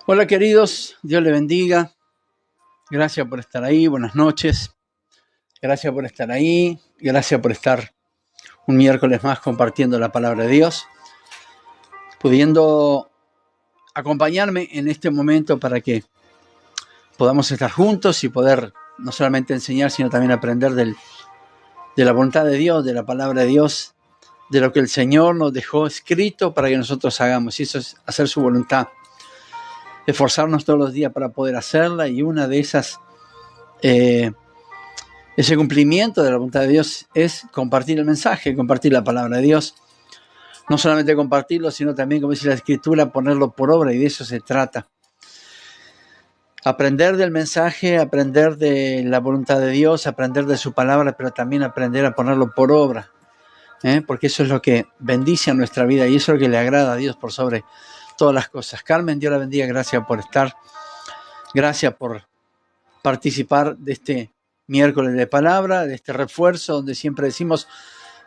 Hola queridos, Dios les bendiga. Gracias por estar ahí, buenas noches. Gracias por estar ahí, gracias por estar un miércoles más compartiendo la palabra de Dios, pudiendo acompañarme en este momento para que podamos estar juntos y poder no solamente enseñar, sino también aprender de la voluntad de Dios, de la palabra de Dios, de lo que el Señor nos dejó escrito para que nosotros hagamos. Y eso es hacer su voluntad, esforzarnos todos los días para poder hacerla, y una de esas, ese cumplimiento de la voluntad de Dios es compartir el mensaje, compartir la palabra de Dios. No solamente compartirlo, sino también, como dice la Escritura, ponerlo por obra, y de eso se trata. Aprender del mensaje, aprender de la voluntad de Dios, aprender de su palabra, pero también aprender a ponerlo por obra, porque eso es lo que bendice a nuestra vida y eso es lo que le agrada a Dios por sobre todas las cosas. Carmen, Dios la bendiga, gracias por estar, gracias por participar de este miércoles de palabra, de este refuerzo donde siempre decimos,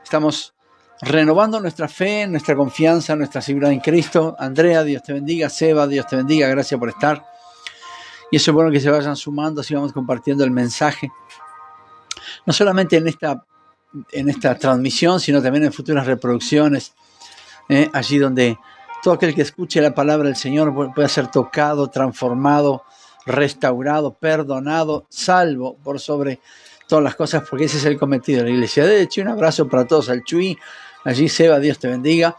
estamos renovando nuestra fe, nuestra confianza, nuestra seguridad en Cristo. Andrea, Dios te bendiga. Seba, Dios te bendiga, gracias por estar. Y eso es bueno que se vayan sumando, así vamos compartiendo el mensaje, no solamente en esta transmisión, sino también en futuras reproducciones, allí donde todo aquel que escuche la palabra del Señor pueda ser tocado, transformado, restaurado, perdonado, salvo por sobre todas las cosas, porque ese es el cometido de la iglesia. De hecho, un abrazo para todos al Chuy, allí Seba, Dios te bendiga.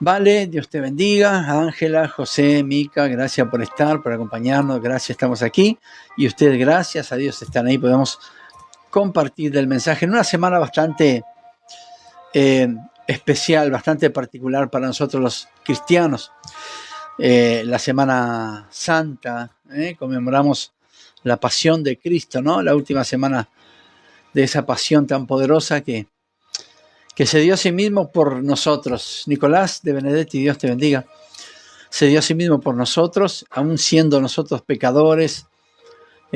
Vale, Dios te bendiga. Ángela, José, Mica, gracias por estar, por acompañarnos, gracias, estamos aquí. Y ustedes, gracias a Dios, están ahí, podemos compartir del mensaje en una semana bastante especial, bastante particular para nosotros los cristianos. La Semana Santa, conmemoramos la pasión de Cristo, ¿no? La última semana de esa pasión tan poderosa que se dio a sí mismo por nosotros. Nicolás de Benedetti, Dios te bendiga. Se dio a sí mismo por nosotros, aún siendo nosotros pecadores,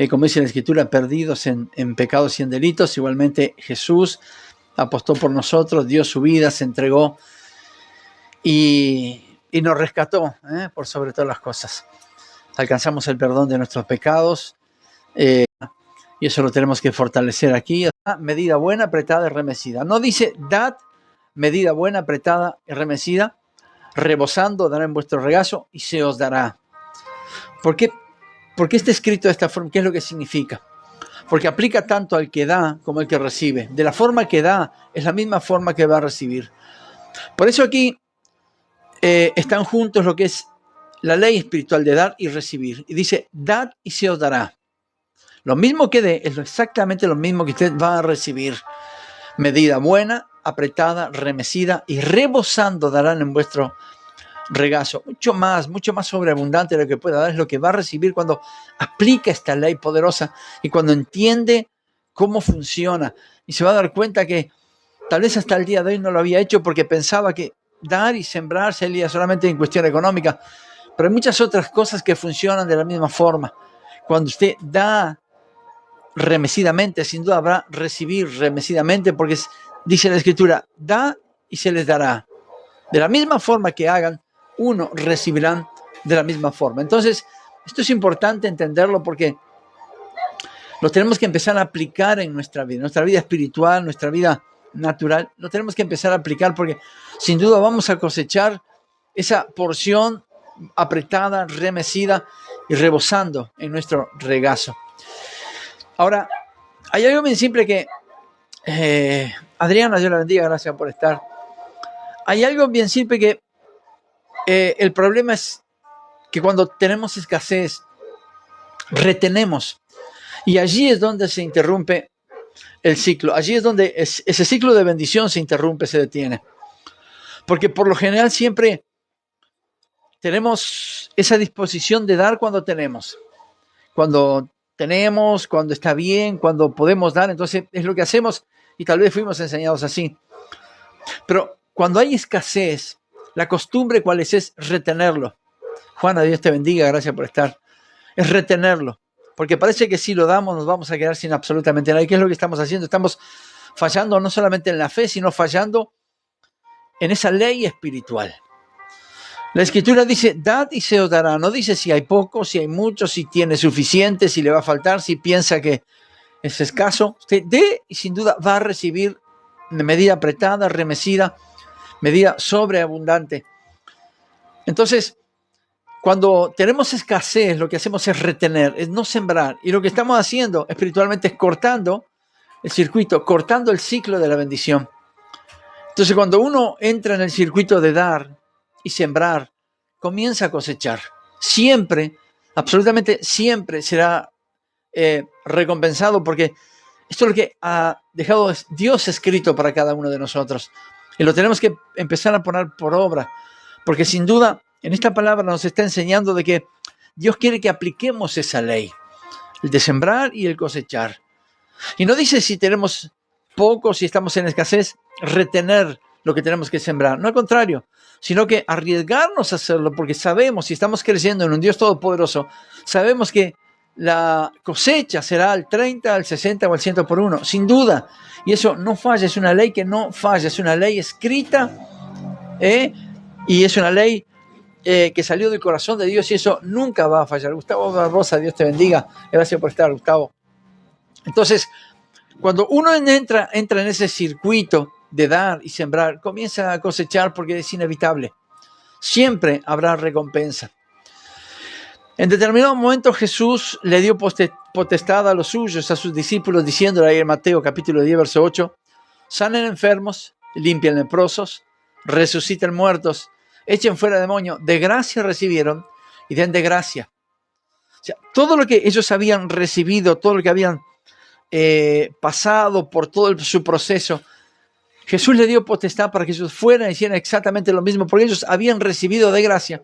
como dice la Escritura, perdidos en pecados y en delitos. Igualmente Jesús apostó por nosotros, dio su vida, se entregó y nos rescató, por sobre todas las cosas. Alcanzamos el perdón de nuestros pecados, y eso lo tenemos que fortalecer aquí. Medida buena, apretada y remecida. No dice dad medida buena, apretada y remecida, rebosando dará en vuestro regazo y se os dará. ¿Por qué está escrito de esta forma? ¿Qué es lo que significa? Porque aplica tanto al que da como al que recibe. De la forma que da es la misma forma que va a recibir. Por eso aquí están juntos lo que es la ley espiritual de dar y recibir. Y dice, dad y se os dará. Lo mismo que dé es exactamente lo mismo que usted va a recibir. Medida buena, apretada, remecida y rebosando darán en vuestro regazo. Mucho más sobreabundante de lo que pueda dar es lo que va a recibir cuando aplica esta ley poderosa y cuando entiende cómo funciona. Y se va a dar cuenta que tal vez hasta el día de hoy no lo había hecho porque pensaba que dar y sembrar sería solamente en cuestión económica. Pero hay muchas otras cosas que funcionan de la misma forma. Cuando usted da remecidamente, sin duda habrá recibir remecidamente, porque dice la Escritura, da y se les dará. De la misma forma que hagan, uno recibirán de la misma forma. Entonces, esto es importante entenderlo porque lo tenemos que empezar a aplicar en nuestra vida espiritual, nuestra vida natural. Lo tenemos que empezar a aplicar porque sin duda vamos a cosechar esa porción apretada, remecida y rebosando en nuestro regazo. Ahora, hay algo bien simple que Adriana, Dios la bendiga, gracias por estar. Hay algo bien simple que el problema es que cuando tenemos escasez, retenemos. Y allí es donde se interrumpe el ciclo. Allí es donde ese ciclo de bendición se interrumpe, se detiene. Porque por lo general siempre tenemos esa disposición de dar cuando tenemos. Cuando está bien, cuando podemos dar, entonces es lo que hacemos y tal vez fuimos enseñados así. Pero cuando hay escasez, la costumbre, ¿cuál es? Es retenerlo. Juana, Dios te bendiga, gracias por estar. Es retenerlo, porque parece que si lo damos nos vamos a quedar sin absolutamente nada. ¿Y qué es lo que estamos haciendo? Estamos fallando no solamente en la fe, sino fallando en esa ley espiritual. La Escritura dice, dad y se os dará. No dice si hay poco, si hay mucho, si tiene suficiente, si le va a faltar, si piensa que es escaso. Usted dé y sin duda va a recibir de medida apretada, remecida, medida sobreabundante. Entonces, cuando tenemos escasez, lo que hacemos es retener, es no sembrar. Y lo que estamos haciendo espiritualmente es cortando el circuito, cortando el ciclo de la bendición. Entonces, cuando uno entra en el circuito de dar y sembrar, comienza a cosechar. Siempre, absolutamente siempre será recompensado, porque esto es lo que ha dejado Dios escrito para cada uno de nosotros. Y lo tenemos que empezar a poner por obra, porque sin duda en esta palabra nos está enseñando de que Dios quiere que apliquemos esa ley, el de sembrar y el cosechar. Y no dice si tenemos poco, si estamos en escasez, retener lo que tenemos que sembrar. No al contrario, sino que arriesgarnos a hacerlo, porque sabemos, si estamos creciendo en un Dios todopoderoso, sabemos que la cosecha será al 30, al 60 o al 100 por uno, sin duda. Y eso no falla, es una ley que no falla, es una ley escrita, y es una ley que salió del corazón de Dios, y eso nunca va a fallar. Gustavo Barbosa, Dios te bendiga. Gracias por estar, Gustavo. Entonces, cuando uno entra en ese circuito de dar y sembrar, comienza a cosechar, porque es inevitable. Siempre habrá recompensa. En determinado momento Jesús le dio potestad a los suyos, a sus discípulos, diciéndole ahí en Mateo capítulo 10, verso 8, sanen enfermos, limpien leprosos, resuciten muertos, echen fuera demonios, de gracia recibieron y den de gracia. O sea, todo lo que ellos habían recibido, todo lo que habían pasado por todo su proceso, Jesús le dio potestad para que ellos fueran y hicieran exactamente lo mismo, porque ellos habían recibido de gracia.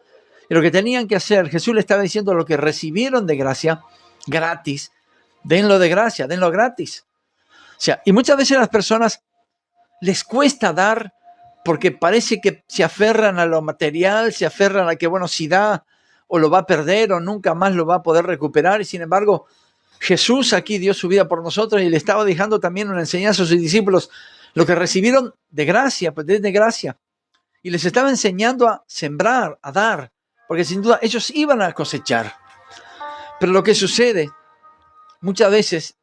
Y lo que tenían que hacer, Jesús le estaba diciendo, lo que recibieron de gracia, gratis, denlo de gracia, denlo gratis. O sea, y muchas veces a las personas les cuesta dar porque parece que se aferran a lo material, se aferran a que, bueno, si da o lo va a perder o nunca más lo va a poder recuperar. Y sin embargo, Jesús aquí dio su vida por nosotros y le estaba dejando también una enseñanza a sus discípulos. Lo que recibieron de gracia, pues de gracia. Y les estaba enseñando a sembrar, a dar, porque sin duda ellos iban a cosechar. Pero lo que sucede muchas veces,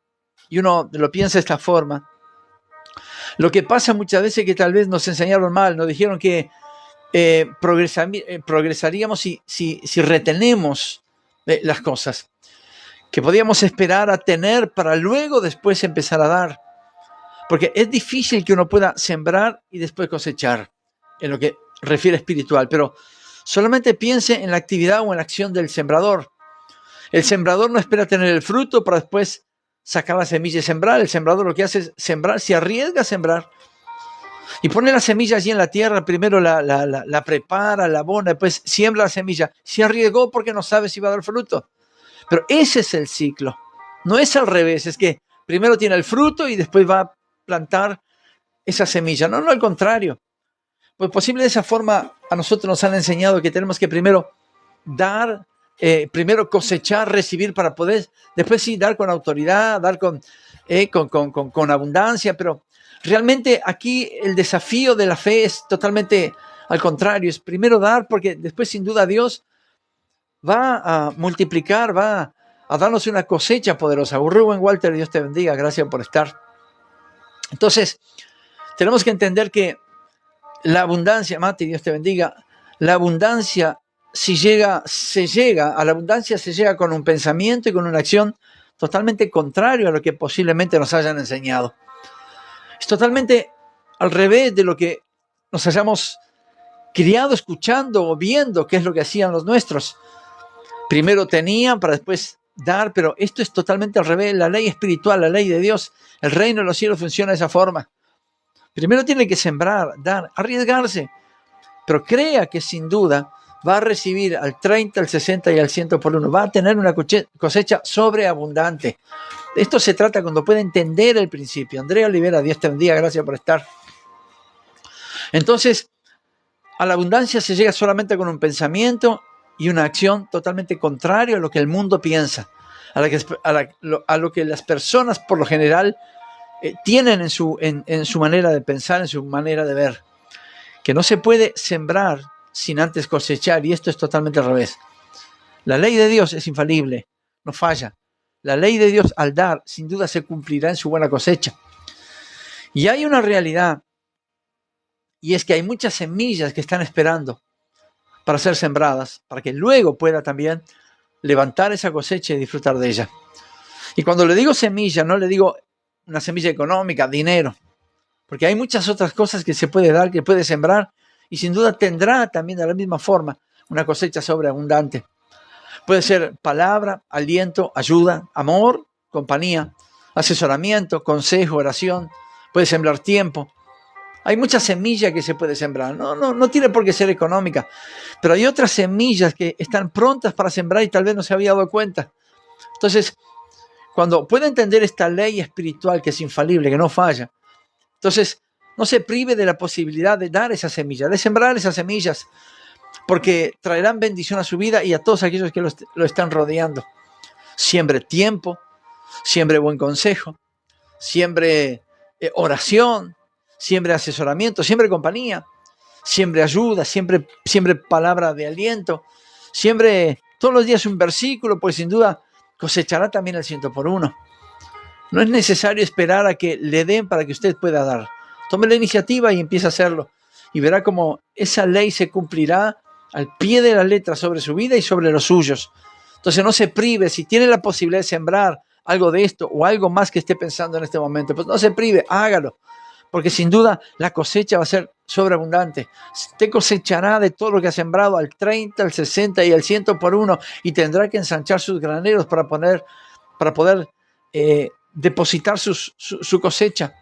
y uno lo piensa de esta forma, lo que pasa muchas veces es que tal vez nos enseñaron mal, nos dijeron que progresaríamos si retenemos las cosas, que podíamos esperar a tener para luego después empezar a dar. Porque es difícil que uno pueda sembrar y después cosechar, en lo que refiere espiritual, pero solamente piense en la actividad o en la acción del sembrador. El sembrador no espera tener el fruto para después sacar la semilla y sembrar. El sembrador lo que hace es sembrar, se arriesga a sembrar y pone la semilla allí en la tierra. Primero la prepara, la abona, después siembra la semilla. Se arriesgó porque no sabe si va a dar fruto. Pero ese es el ciclo. No es al revés, es que primero tiene el fruto y después va a plantar esa semilla. No, al contrario. Pues posible de esa forma a nosotros nos han enseñado que tenemos que primero dar, primero cosechar, recibir para poder, después sí dar con autoridad, dar con abundancia, pero realmente aquí el desafío de la fe es totalmente al contrario, es primero dar porque después sin duda Dios va a multiplicar, va a darnos una cosecha poderosa. Rubén Walter, Dios te bendiga, gracias por estar. Entonces, tenemos que entender que la abundancia, Mati, Dios te bendiga, la abundancia, se llega a la abundancia se llega con un pensamiento y con una acción totalmente contrario a lo que posiblemente nos hayan enseñado. Es totalmente al revés de lo que nos hayamos criado escuchando o viendo, que es lo que hacían los nuestros. Primero tenían para después dar, pero esto es totalmente al revés. La ley espiritual, la ley de Dios, el reino de los cielos funciona de esa forma. Primero tiene que sembrar, dar, arriesgarse, pero crea que sin duda va a recibir al 30, al 60 y al 100 por uno. Va a tener una cosecha sobreabundante. De esto se trata cuando puede entender el principio. Andrea Olivera, Dios te bendiga, gracias por estar. Entonces, a la abundancia se llega solamente con un pensamiento y una acción totalmente contraria a lo que el mundo piensa, a lo que las personas por lo general tienen en su manera de pensar, en su manera de ver. Que no se puede sembrar sin antes cosechar, y esto es totalmente al revés. La ley de Dios es infalible, no falla. La ley de Dios al dar, sin duda se cumplirá en su buena cosecha. Y hay una realidad, y es que hay muchas semillas que están esperando para ser sembradas, para que luego pueda también levantar esa cosecha y disfrutar de ella. Y cuando le digo semilla, no le digo una semilla económica, dinero, porque hay muchas otras cosas que se puede dar, que puede sembrar, y sin duda tendrá también de la misma forma una cosecha sobreabundante. Puede ser palabra, aliento, ayuda, amor, compañía, asesoramiento, consejo, oración. Puede sembrar tiempo. Hay muchas semillas que se puede sembrar. No tiene por qué ser económica, pero hay otras semillas que están prontas para sembrar y tal vez no se había dado cuenta. Entonces, cuando puede entender esta ley espiritual que es infalible, que no falla, entonces no se prive de la posibilidad de dar esa semilla, de sembrar esas semillas, porque traerán bendición a su vida y a todos aquellos que lo están rodeando. Siembre tiempo, siembre buen consejo, siembre oración, siembre asesoramiento, siembre compañía, siembre ayuda, siembre palabra de aliento, siembre todos los días un versículo, pues sin duda cosechará también el 100 por 1. No es necesario esperar a que le den para que usted pueda dar. Tome la iniciativa y empiece a hacerlo. Y verá cómo esa ley se cumplirá al pie de la letra sobre su vida y sobre los suyos. Entonces no se prive. Si tiene la posibilidad de sembrar algo de esto o algo más que esté pensando en este momento, pues no se prive, hágalo. Porque sin duda la cosecha va a ser sobreabundante. Usted cosechará de todo lo que ha sembrado al 30, al 60 y al 100 por 1 y tendrá que ensanchar sus graneros para poder depositar su cosecha.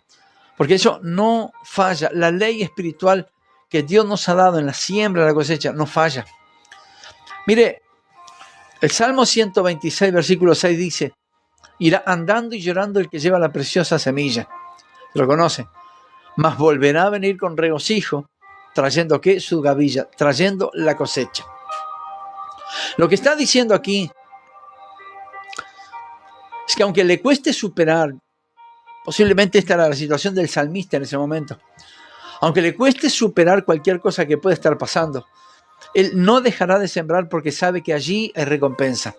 Porque eso no falla. La ley espiritual que Dios nos ha dado en la siembra, en la cosecha, no falla. Mire, el Salmo 126, versículo 6 dice: irá andando y llorando el que lleva la preciosa semilla. ¿Lo conoce? Mas volverá a venir con regocijo, trayendo ¿qué? Su gavilla, trayendo la cosecha. Lo que está diciendo aquí es que aunque le cueste superar, posiblemente esta era la situación del salmista en ese momento, aunque le cueste superar cualquier cosa que pueda estar pasando, él no dejará de sembrar porque sabe que allí hay recompensa.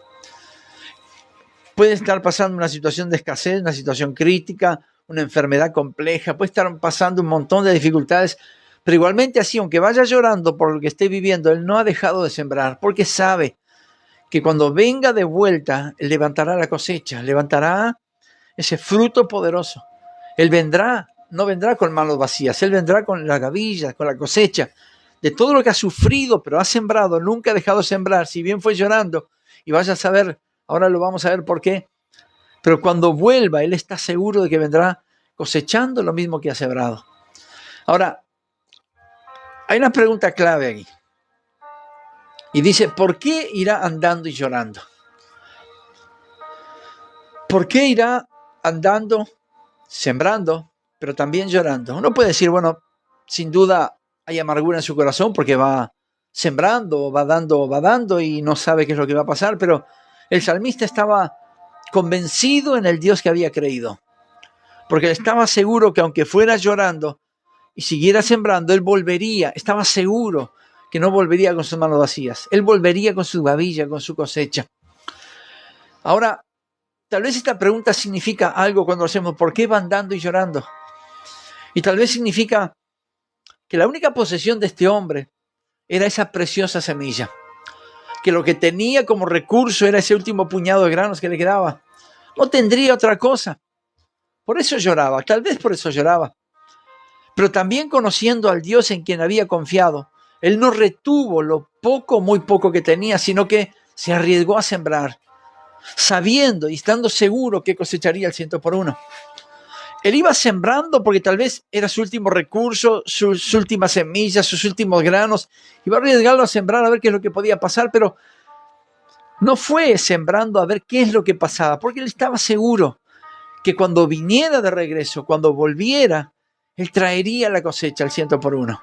Puede estar pasando una situación de escasez, una situación crítica, una enfermedad compleja, puede estar pasando un montón de dificultades, pero igualmente así, aunque vaya llorando por lo que esté viviendo, él no ha dejado de sembrar, porque sabe que cuando venga de vuelta, él levantará la cosecha, levantará ese fruto poderoso. Él vendrá, no vendrá con manos vacías, él vendrá con la gavilla, con la cosecha, de todo lo que ha sufrido, pero ha sembrado, nunca ha dejado de sembrar, si bien fue llorando, y vaya a saber, ahora lo vamos a ver por qué, pero cuando vuelva, él está seguro de que vendrá cosechando lo mismo que ha sembrado. Ahora, hay una pregunta clave aquí. Y dice, ¿por qué irá andando y llorando? ¿Por qué irá andando, sembrando, pero también llorando? Uno puede decir, bueno, sin duda hay amargura en su corazón porque va sembrando, va dando y no sabe qué es lo que va a pasar, pero el salmista estaba convencido en el Dios que había creído, porque estaba seguro que aunque fuera llorando y siguiera sembrando, él volvería, estaba seguro que no volvería con sus manos vacías, él volvería con su gavilla, con su cosecha. Ahora, tal vez esta pregunta significa algo cuando hacemos, ¿por qué va andando y llorando? Y tal vez significa que la única posesión de este hombre era esa preciosa semilla, que lo que tenía como recurso era ese último puñado de granos que le quedaba. No tendría otra cosa. Por eso lloraba, tal vez por eso lloraba. Pero también conociendo al Dios en quien había confiado, él no retuvo lo poco, muy poco que tenía, sino que se arriesgó a sembrar, sabiendo y estando seguro que cosecharía el 100 por 1. Él iba sembrando porque tal vez era su último recurso, sus últimas semillas, sus últimos granos. Iba a arriesgarlo a sembrar a ver qué es lo que podía pasar, pero no fue sembrando a ver qué es lo que pasaba, porque él estaba seguro que cuando viniera de regreso, cuando volviera, él traería la cosecha al 100 por 1.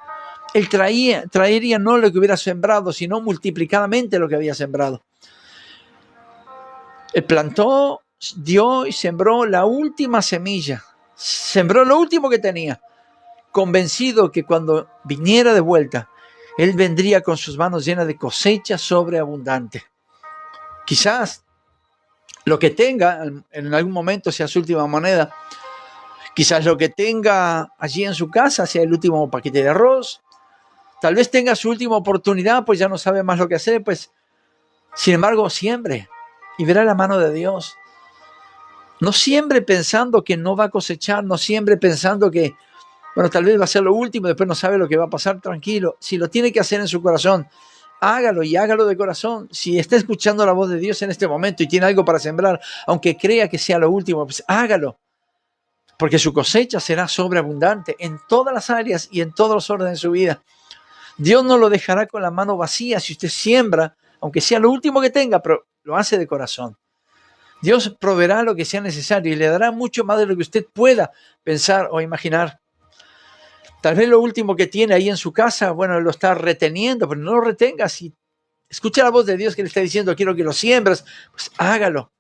Él traería no lo que hubiera sembrado, sino multiplicadamente lo que había sembrado. Él plantó, dio y sembró la última semilla. Sembró lo último que tenía, convencido que cuando viniera de vuelta, Él vendría con sus manos llenas de cosecha sobreabundante. Quizás lo que tenga en algún momento sea su última moneda. Quizás lo que tenga allí en su casa sea el último paquete de arroz. Tal vez tenga su última oportunidad, pues ya no sabe más lo que hacer. Pues, sin embargo, siembre y verá la mano de Dios. No siembre pensando que no va a cosechar. No siembre pensando que, bueno, tal vez va a ser lo último, después no sabe lo que va a pasar. Tranquilo. Si lo tiene que hacer en su corazón, hágalo y hágalo de corazón. Si está escuchando la voz de Dios en este momento y tiene algo para sembrar, aunque crea que sea lo último, pues hágalo. Porque su cosecha será sobreabundante en todas las áreas y en todos los órdenes de su vida. Dios no lo dejará con la mano vacía si usted siembra, aunque sea lo último que tenga, pero lo hace de corazón. Dios proveerá lo que sea necesario y le dará mucho más de lo que usted pueda pensar o imaginar. Tal vez lo último que tiene ahí en su casa, bueno, lo está reteniendo, pero no lo retenga. Si escucha la voz de Dios que le está diciendo, quiero que lo siembres, pues hágalo.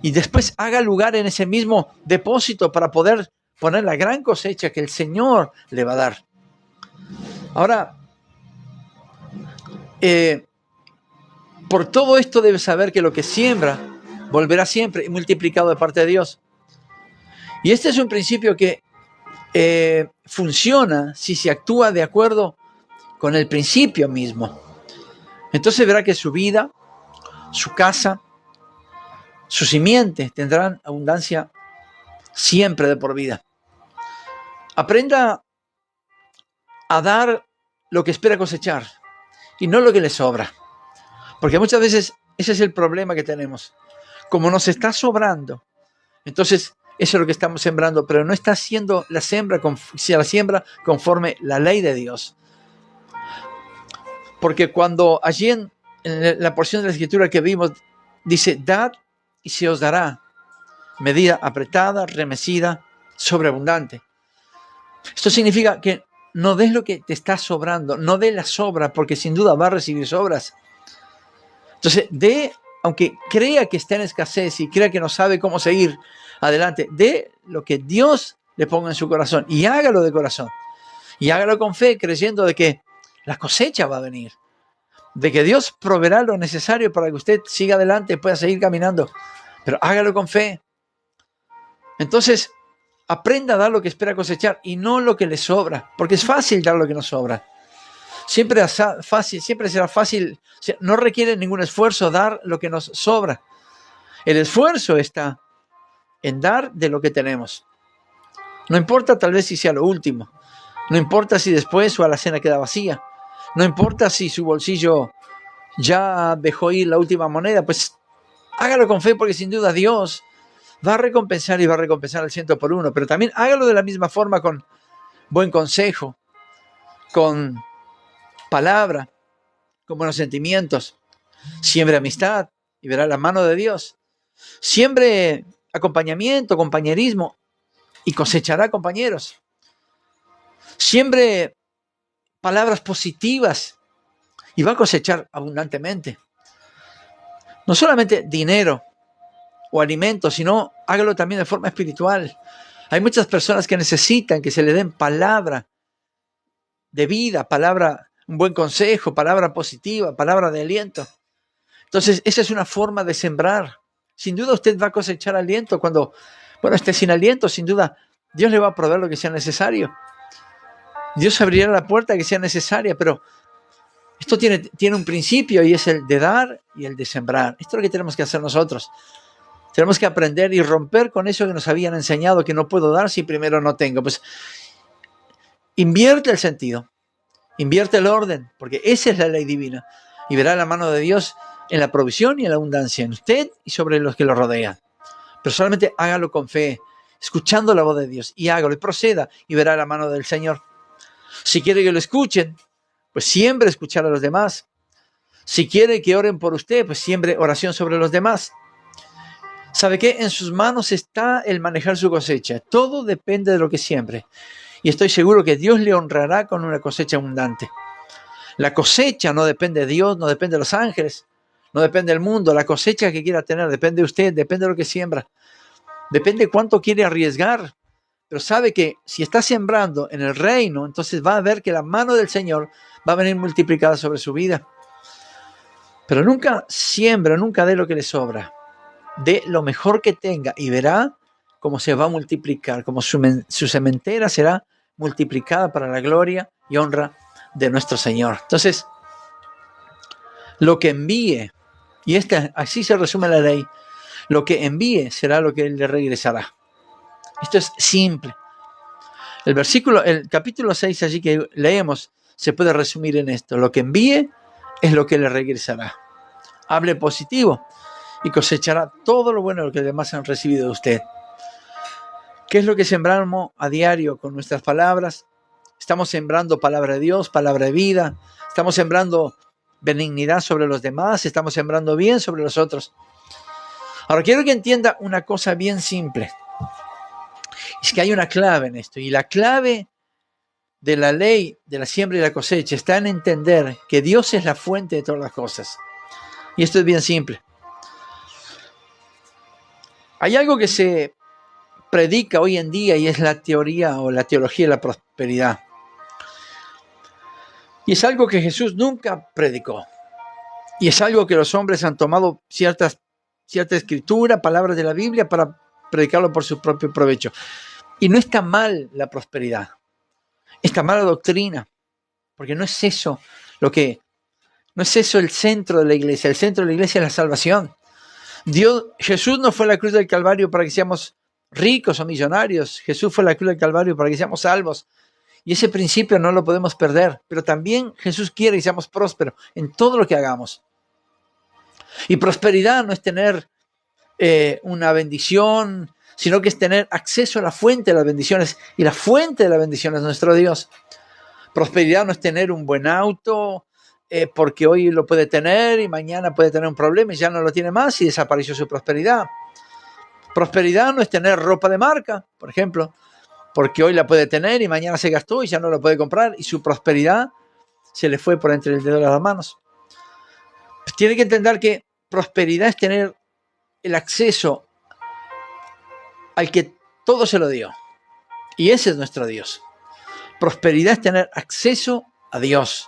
Y después haga lugar en ese mismo depósito para poder poner la gran cosecha que el Señor le va a dar. Ahora, por todo esto debe saber que lo que siembra volverá siempre multiplicado de parte de Dios. Y este es un principio que funciona si se actúa de acuerdo con el principio mismo. Entonces verá que su vida, su casa, sus simientes tendrán abundancia siempre de por vida. Aprenda a dar lo que espera cosechar y no lo que le sobra. Porque muchas veces ese es el problema que tenemos. Como nos está sobrando, entonces eso es lo que estamos sembrando, pero no está haciendo la siembra conforme la ley de Dios. Porque cuando allí en la porción de la Escritura que vimos, dice, dad y se os dará, medida apretada, remecida, sobreabundante. Esto significa que no des lo que te está sobrando, no des la sobra, porque sin duda va a recibir sobras. Entonces, dé, aunque crea que está en escasez y crea que no sabe cómo seguir adelante, dé lo que Dios le ponga en su corazón y hágalo de corazón. Y hágalo con fe, creyendo de que la cosecha va a venir, de que Dios proveerá lo necesario para que usted siga adelante y pueda seguir caminando. Pero hágalo con fe. Entonces, aprenda a dar lo que espera cosechar y no lo que le sobra, porque es fácil dar lo que nos sobra. Siempre será fácil, no requiere ningún esfuerzo dar lo que nos sobra. El esfuerzo está en dar de lo que tenemos. No importa tal vez si sea lo último, no importa si después su alacena queda vacía, no importa si su bolsillo ya dejó ir la última moneda, pues hágalo con fe, porque sin duda Dios va a recompensar y va a recompensar al 100 por 1, pero también hágalo de la misma forma, con buen consejo, con palabra, con buenos sentimientos. Siembre amistad y verá la mano de Dios. Siembre acompañamiento, compañerismo y cosechará compañeros. Siembre palabras positivas y va a cosechar abundantemente. No solamente dinero o alimentos, sino hágalo también de forma espiritual. Hay muchas personas que necesitan que se le den palabra de vida, palabra, un buen consejo, palabra positiva, palabra de aliento. Entonces, esa es una forma de sembrar. Sin duda usted va a cosechar aliento cuando, esté sin aliento. Sin duda, Dios le va a proveer lo que sea necesario. Dios abrirá la puerta que sea necesaria, pero esto tiene un principio, y es el de dar y el de sembrar. Esto es lo que tenemos que hacer nosotros. Tenemos que aprender y romper con eso que nos habían enseñado, que no puedo dar si primero no tengo. Pues invierte el sentido, invierte el orden, porque esa es la ley divina. Y verá la mano de Dios en la provisión y en la abundancia, en usted y sobre los que lo rodean. Pero solamente hágalo con fe, escuchando la voz de Dios, y hágalo y proceda, y verá la mano del Señor. Si quiere que lo escuchen, pues siempre escuchar a los demás. Si quiere que oren por usted, pues siempre oración sobre los demás. ¿Sabe qué? En sus manos está el manejar su cosecha. Todo depende de lo que siembre. Y estoy seguro que Dios le honrará con una cosecha abundante. La cosecha no depende de Dios, no depende de los ángeles, no depende del mundo. La cosecha que quiera tener depende de usted, depende de lo que siembra. Depende cuánto quiere arriesgar. pero sabe que si está sembrando en el reino, entonces va a ver que la mano del Señor va a venir multiplicada sobre su vida. Pero nunca siembra, nunca dé lo que le sobra. Dé lo mejor que tenga y verá cómo se va a multiplicar, cómo su sementera será multiplicada para la gloria y honra de nuestro Señor. Entonces, lo que envíe, y así se resume la ley, lo que envíe será lo que Él le regresará. Esto es simple. El capítulo 6 allí que leemos se puede resumir en esto. Lo que envíe es lo que le regresará. Hable positivo y cosechará todo lo bueno que demás han recibido de usted. ¿Qué es lo que sembramos a diario con nuestras palabras? Estamos sembrando palabra de Dios, palabra de vida. Estamos sembrando benignidad sobre los demás. Estamos sembrando bien sobre los otros. Ahora quiero que entienda una cosa bien simple. Es que hay una clave en esto. Y la clave de la ley de la siembra y la cosecha está en entender que Dios es la fuente de todas las cosas. Y esto es bien simple. Hay algo que se predica hoy en día y es la teoría o la teología de la prosperidad. Y es algo que Jesús nunca predicó. Y es algo que los hombres han tomado cierta escritura, palabras de la Biblia para predicarlo por su propio provecho. Y no está mal la prosperidad. Está mal la doctrina. Porque no es eso el centro de la iglesia. El centro de la iglesia es la salvación. Jesús no fue a la cruz del Calvario para que seamos ricos o millonarios. Jesús fue a la cruz del Calvario para que seamos salvos. Y ese principio no lo podemos perder. Pero también Jesús quiere que seamos prósperos en todo lo que hagamos. Y prosperidad no es tener una bendición, sino que es tener acceso a la fuente de las bendiciones. Y la fuente de la bendición es nuestro Dios. Prosperidad no es tener un buen auto, porque hoy lo puede tener y mañana puede tener un problema y ya no lo tiene más y desapareció su prosperidad. Prosperidad no es tener ropa de marca, por ejemplo, porque hoy la puede tener y mañana se gastó y ya no la puede comprar y su prosperidad se le fue por entre el dedo de las manos. Pues tiene que entender que prosperidad es tener el acceso al que todo se lo dio. Y ese es nuestro Dios. Prosperidad es tener acceso a Dios.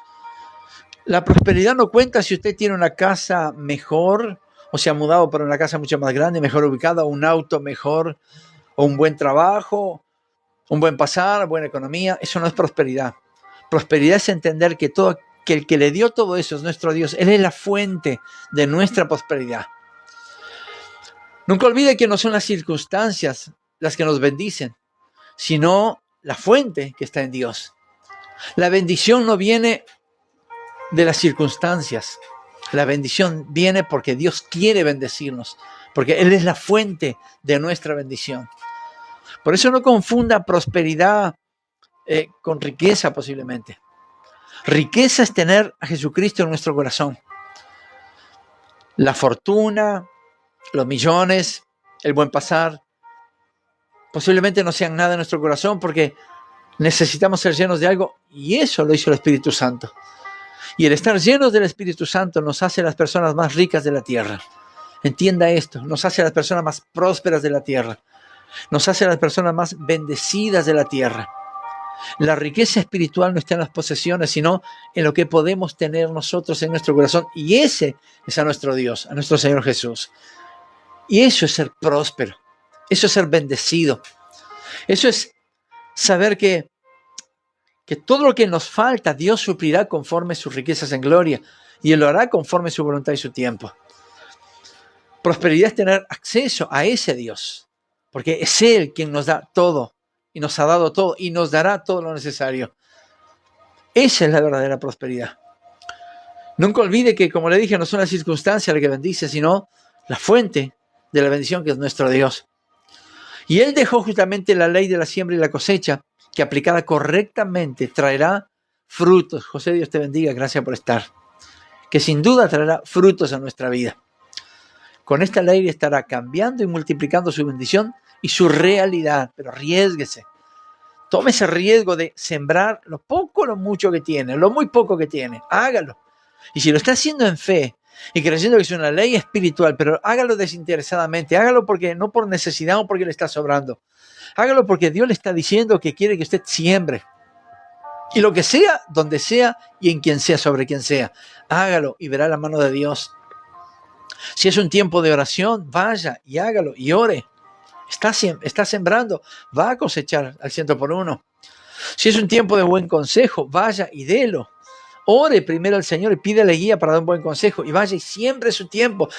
La prosperidad no cuenta si usted tiene una casa mejor o se ha mudado para una casa mucho más grande, mejor ubicada, un auto mejor, o un buen trabajo, un buen pasar, buena economía. Eso no es prosperidad. Prosperidad es entender que el que le dio todo eso es nuestro Dios. Él es la fuente de nuestra prosperidad. Nunca olvide que no son las circunstancias las que nos bendicen, sino la fuente que está en Dios. La bendición no viene de las circunstancias. La bendición viene porque Dios quiere bendecirnos, porque Él es la fuente de nuestra bendición. Por eso no confunda prosperidad con riqueza posiblemente. Riqueza es tener a Jesucristo en nuestro corazón. La fortuna, los millones, el buen pasar, posiblemente no sean nada en nuestro corazón porque necesitamos ser llenos de algo y eso lo hizo el Espíritu Santo. Y el estar llenos del Espíritu Santo nos hace las personas más ricas de la tierra. Entienda esto, nos hace las personas más prósperas de la tierra. Nos hace las personas más bendecidas de la tierra. La riqueza espiritual no está en las posesiones, sino en lo que podemos tener nosotros en nuestro corazón. Y ese es a nuestro Dios, a nuestro Señor Jesús. Y eso es ser próspero. Eso es ser bendecido. Eso es saber que todo lo que nos falta, Dios suplirá conforme sus riquezas en gloria. Y Él lo hará conforme su voluntad y su tiempo. Prosperidad es tener acceso a ese Dios. Porque es Él quien nos da todo. Y nos ha dado todo. Y nos dará todo lo necesario. Esa es la verdadera prosperidad. Nunca olvide que, como le dije, no son las circunstancias las que bendice, sino la fuente de la bendición que es nuestro Dios. Y Él dejó justamente la ley de la siembra y la cosecha, que aplicada correctamente traerá frutos. José, Dios te bendiga, gracias por estar. Que sin duda traerá frutos a nuestra vida. Con esta ley estará cambiando y multiplicando su bendición y su realidad. Pero arriésguese. Tome ese riesgo de sembrar lo poco o lo mucho que tiene, lo muy poco que tiene. Hágalo. Y si lo está haciendo en fe y creyendo que es una ley espiritual, pero hágalo desinteresadamente. Hágalo porque no por necesidad o porque le está sobrando. Hágalo porque Dios le está diciendo que quiere que usted siembre. Y lo que sea, donde sea y en quien sea, sobre quien sea. Hágalo y verá la mano de Dios. Si es un tiempo de oración, vaya y hágalo y ore. Está sembrando, va a cosechar al 100%. Si es un tiempo de buen consejo, vaya y délo. Ore primero al Señor y pídele guía para dar un buen consejo. Y vaya y siembre su tiempo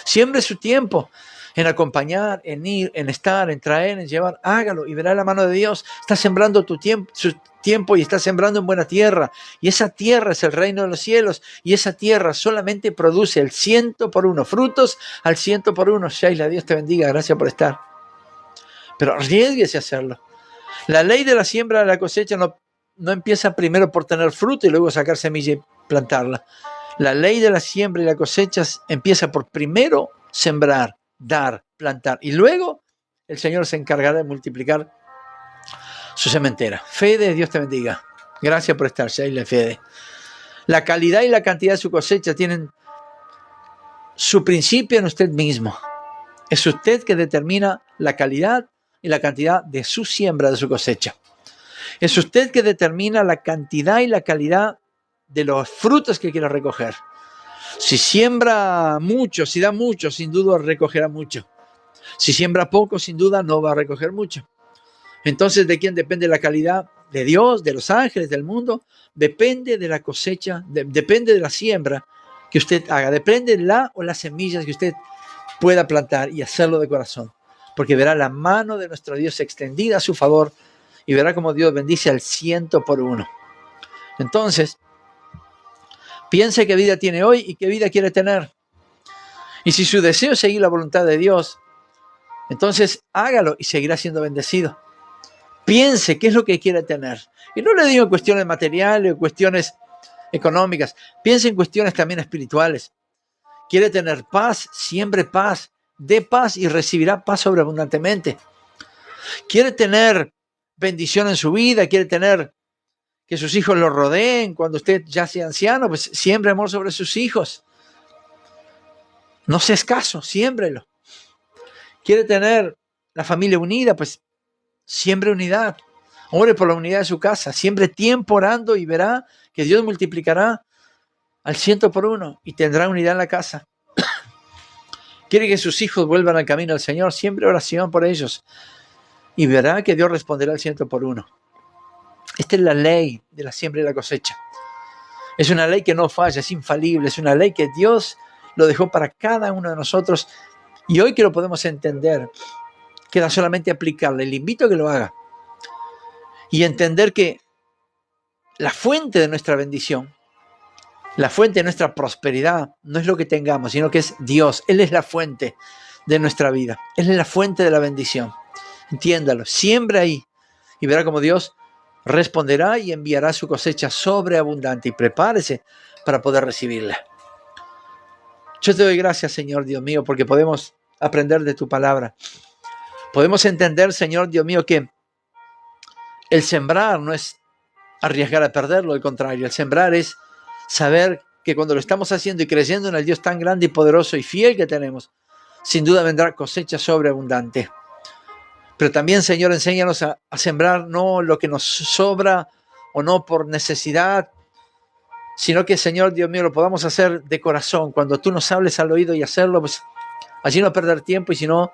en acompañar, en ir, en estar, en traer, en llevar. Hágalo y verá la mano de Dios. Está sembrando su tiempo y está sembrando en buena tierra. Y esa tierra es el reino de los cielos. Y esa tierra solamente produce el 100%, frutos al 100%. Sheila, Dios te bendiga, gracias por estar. Pero arriésguese a hacerlo. La ley de la siembra de la cosecha no empieza primero por tener fruto y luego sacar semilla y plantarla. La ley de la siembra y la cosecha empieza por primero sembrar, dar, plantar. Y luego el Señor se encargará de multiplicar su sementera. Fede, Dios te bendiga. Gracias por estar, Sheila, Fede. La calidad y la cantidad de su cosecha tienen su principio en usted mismo. Es usted que determina la calidad y la cantidad de su siembra, de su cosecha. Es usted que determina la cantidad y la calidad de los frutos que quiere recoger. Si siembra mucho, si da mucho, sin duda recogerá mucho. Si siembra poco, sin duda no va a recoger mucho. Entonces, ¿de quién depende la calidad? De Dios, de los ángeles, del mundo. Depende de la cosecha, depende de la siembra que usted haga. Depende de la o las semillas que usted pueda plantar y hacerlo de corazón. Porque verá la mano de nuestro Dios extendida a su favor y verá cómo Dios bendice al 100%. Entonces, piense qué vida tiene hoy y qué vida quiere tener. Y si su deseo es seguir la voluntad de Dios, entonces hágalo y seguirá siendo bendecido. Piense qué es lo que quiere tener. Y no le digo en cuestiones materiales o cuestiones económicas. Piense en cuestiones también espirituales. Quiere tener paz, siembre paz. Dé paz y recibirá paz sobreabundantemente. Quiere tener bendición en su vida, quiere tener que sus hijos lo rodeen cuando usted ya sea anciano, pues siembre amor sobre sus hijos. No sea escaso, siémbrelo. Quiere tener la familia unida, pues siembre unidad. Ore por la unidad de su casa, siembre tiempo orando y verá que Dios multiplicará al 100% y tendrá unidad en la casa. Quiere que sus hijos vuelvan al camino del Señor, siempre oración por ellos y verá que Dios responderá al 100%. Esta es la ley de la siembra y la cosecha. Es una ley que no falla, es infalible, es una ley que Dios lo dejó para cada uno de nosotros y hoy que lo podemos entender, queda solamente aplicarle. Le invito a que lo haga y entender que la fuente de nuestra bendición, la fuente de nuestra prosperidad no es lo que tengamos, sino que es Dios. Él es la fuente de nuestra vida. Él es la fuente de la bendición. Entiéndalo, siembra ahí y verá cómo Dios responderá y enviará su cosecha sobreabundante y prepárese para poder recibirla. Yo te doy gracias, Señor Dios mío, porque podemos aprender de tu palabra. Podemos entender, Señor Dios mío, que el sembrar no es arriesgar a perderlo, al contrario, el sembrar es saber que cuando lo estamos haciendo y creyendo en el Dios tan grande y poderoso y fiel que tenemos, sin duda vendrá cosecha sobreabundante. Pero también, Señor, enséñanos a sembrar no lo que nos sobra o no por necesidad, sino que, Señor Dios mío, lo podamos hacer de corazón. Cuando tú nos hables al oído y hacerlo, pues allí no perder tiempo y sino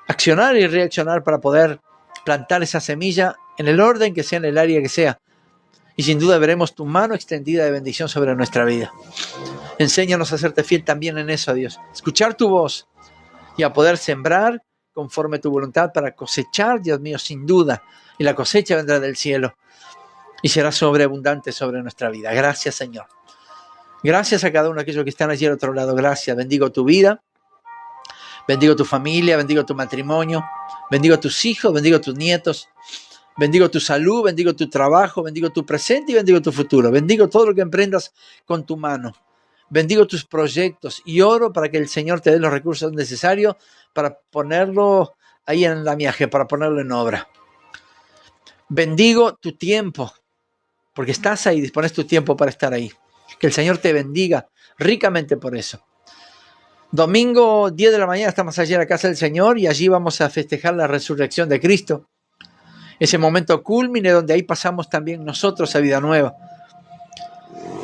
accionar y reaccionar para poder plantar esa semilla en el orden que sea, en el área que sea. Y sin duda veremos tu mano extendida de bendición sobre nuestra vida. Enséñanos a serte fiel también en eso, Dios. Escuchar tu voz y a poder sembrar conforme tu voluntad para cosechar, Dios mío, sin duda. Y la cosecha vendrá del cielo y será sobreabundante sobre nuestra vida. Gracias, Señor. Gracias a cada uno de aquellos que están allí al otro lado. Gracias. Bendigo tu vida. Bendigo tu familia. Bendigo tu matrimonio. Bendigo a tus hijos. Bendigo a tus nietos. Bendigo tu salud, bendigo tu trabajo, bendigo tu presente y bendigo tu futuro. Bendigo todo lo que emprendas con tu mano. Bendigo tus proyectos y oro para que el Señor te dé los recursos necesarios para ponerlo ahí en la miaje, para ponerlo en obra. Bendigo tu tiempo, porque estás ahí, dispones tu tiempo para estar ahí. Que el Señor te bendiga ricamente por eso. Domingo 10 de la mañana estamos allí en la casa del Señor y allí vamos a festejar la resurrección de Cristo. ese momento culmine donde ahí pasamos también nosotros a vida nueva.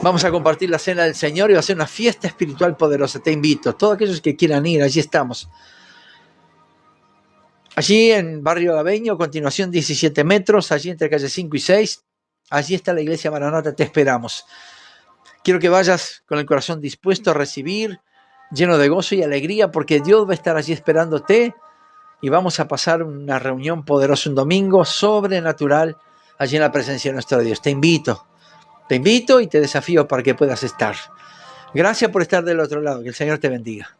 Vamos a compartir la cena del Señor y va a ser una fiesta espiritual poderosa. Te invito, todos aquellos que quieran ir, allí estamos. Allí en Barrio Aveño, continuación 17 metros, allí entre calle 5 y 6, allí está la iglesia Maranata, te esperamos. Quiero que vayas con el corazón dispuesto a recibir, lleno de gozo y alegría, porque Dios va a estar allí esperándote y vamos a pasar una reunión poderosa un domingo sobrenatural allí en la presencia de nuestro Dios. Te invito y te desafío para que puedas estar. Gracias por estar del otro lado, que el Señor te bendiga.